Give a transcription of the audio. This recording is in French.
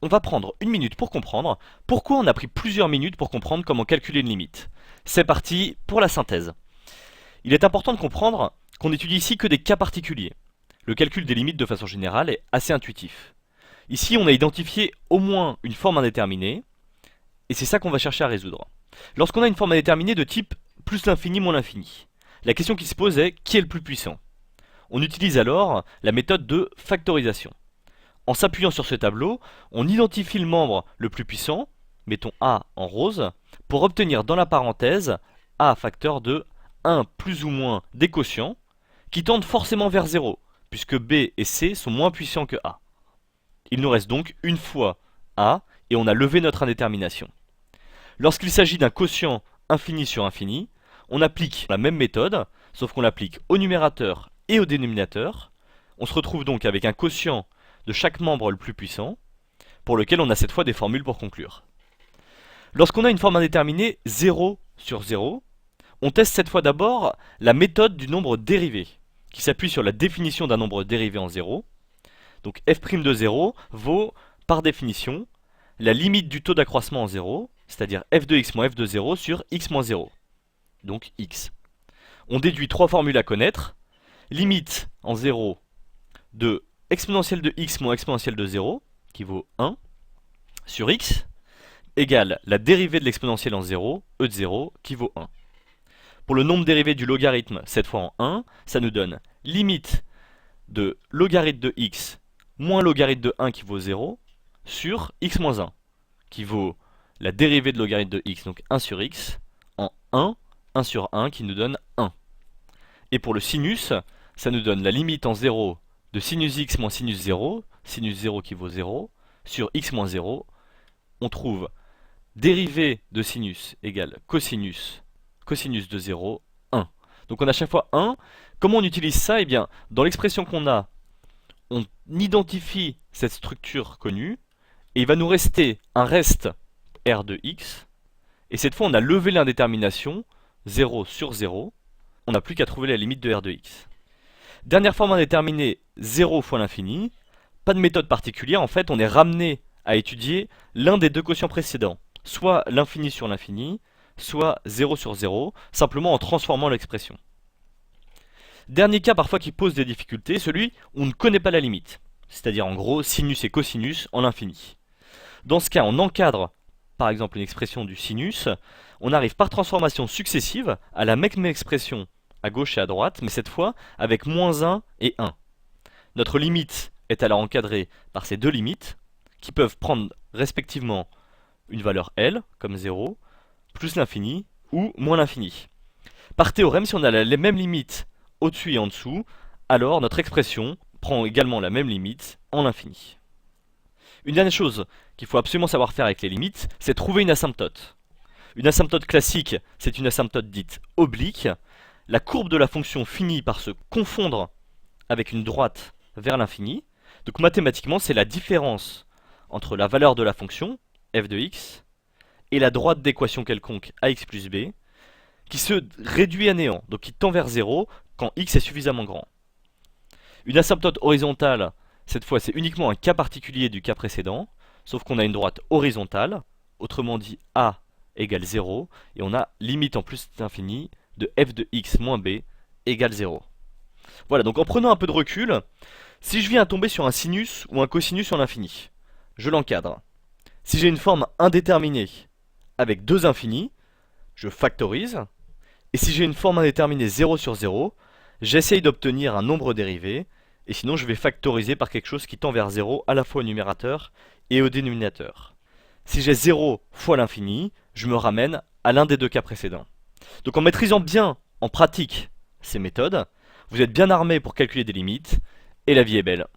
on va prendre une minute pour comprendre pourquoi on a pris plusieurs minutes pour comprendre comment calculer une limite. C'est parti pour la synthèse. Il est important de comprendre qu'on n'étudie ici que des cas particuliers. Le calcul des limites de façon générale est assez intuitif. Ici, on a identifié au moins une forme indéterminée, et c'est ça qu'on va chercher à résoudre. Lorsqu'on a une forme indéterminée de type plus l'infini moins l'infini, la question qui se pose est qui est le plus puissant? On utilise alors la méthode de factorisation. En s'appuyant sur ce tableau, on identifie le membre le plus puissant, mettons A en rose, pour obtenir dans la parenthèse A facteur de 1 plus ou moins des quotients, qui tendent forcément vers 0, puisque B et C sont moins puissants que A. Il nous reste donc une fois A, et on a levé notre indétermination. Lorsqu'il s'agit d'un quotient infini sur infini, on applique la même méthode, sauf qu'on l'applique au numérateur et au dénominateur. On se retrouve donc avec un quotient de chaque membre le plus puissant, pour lequel on a cette fois des formules pour conclure. Lorsqu'on a une forme indéterminée 0 sur 0, on teste cette fois d'abord la méthode du nombre dérivé, qui s'appuie sur la définition d'un nombre dérivé en 0. Donc f' de 0 vaut, par définition, la limite du taux d'accroissement en 0, c'est-à-dire f de x moins f de 0 sur x moins 0, donc x. On déduit trois formules à connaître. Limite en 0 de exponentielle de x moins exponentielle de 0, qui vaut 1, sur x, égale la dérivée de l'exponentielle en 0, e de 0, qui vaut 1. Pour le nombre dérivé du logarithme, cette fois en 1, ça nous donne limite de logarithme de x moins logarithme de 1 qui vaut 0, sur x moins 1, qui vaut la dérivée de logarithme de x, donc 1 sur x, en 1 sur 1, qui nous donne 1. Et pour le sinus, ça nous donne la limite en 0 de sinus x moins sinus 0 qui vaut 0, sur x moins 0. On trouve dérivée de sinus égale cosinus de 0, 1. Donc on a à chaque fois 1. Comment on utilise ça? Eh bien, dans l'expression qu'on a, on identifie cette structure connue, et il va nous rester un reste r de x, et cette fois on a levé l'indétermination, 0 sur 0, on n'a plus qu'à trouver la limite de r de x. Dernière forme indéterminée, 0 fois l'infini, pas de méthode particulière, en fait on est ramené à étudier l'un des deux quotients précédents, soit l'infini sur l'infini, soit 0 sur 0, simplement en transformant l'expression. Dernier cas parfois qui pose des difficultés, celui où on ne connaît pas la limite, c'est-à-dire en gros sinus et cosinus en l'infini. Dans ce cas, on encadre par exemple une expression du sinus, on arrive par transformation successive à la même expression à gauche et à droite, mais cette fois avec moins 1 et 1. Notre limite est alors encadrée par ces deux limites, qui peuvent prendre respectivement une valeur L, comme 0, plus l'infini, ou moins l'infini. Par théorème, si on a les mêmes limites au-dessus et en dessous, alors notre expression prend également la même limite en l'infini. Une dernière chose qu'il faut absolument savoir faire avec les limites, c'est trouver une asymptote. Une asymptote classique, c'est une asymptote dite oblique. La courbe de la fonction finit par se confondre avec une droite vers l'infini. Donc mathématiquement, c'est la différence entre la valeur de la fonction, f de x, et la droite d'équation quelconque ax plus b, qui se réduit à néant, donc qui tend vers 0 quand x est suffisamment grand. Une asymptote horizontale, cette fois c'est uniquement un cas particulier du cas précédent, sauf qu'on a une droite horizontale, autrement dit a égale 0, et on a limite en plus d'infini de f de x moins b égale 0. Voilà, donc en prenant un peu de recul, si je viens à tomber sur un sinus ou un cosinus en l'infini, je l'encadre. Si j'ai une forme indéterminée avec deux infinis, je factorise. Et si j'ai une forme indéterminée 0 sur 0, j'essaye d'obtenir un nombre dérivé, et sinon je vais factoriser par quelque chose qui tend vers 0 à la fois au numérateur et au dénominateur. Si j'ai 0 fois l'infini, je me ramène à l'un des deux cas précédents. Donc en maîtrisant bien en pratique ces méthodes, vous êtes bien armé pour calculer des limites, et la vie est belle.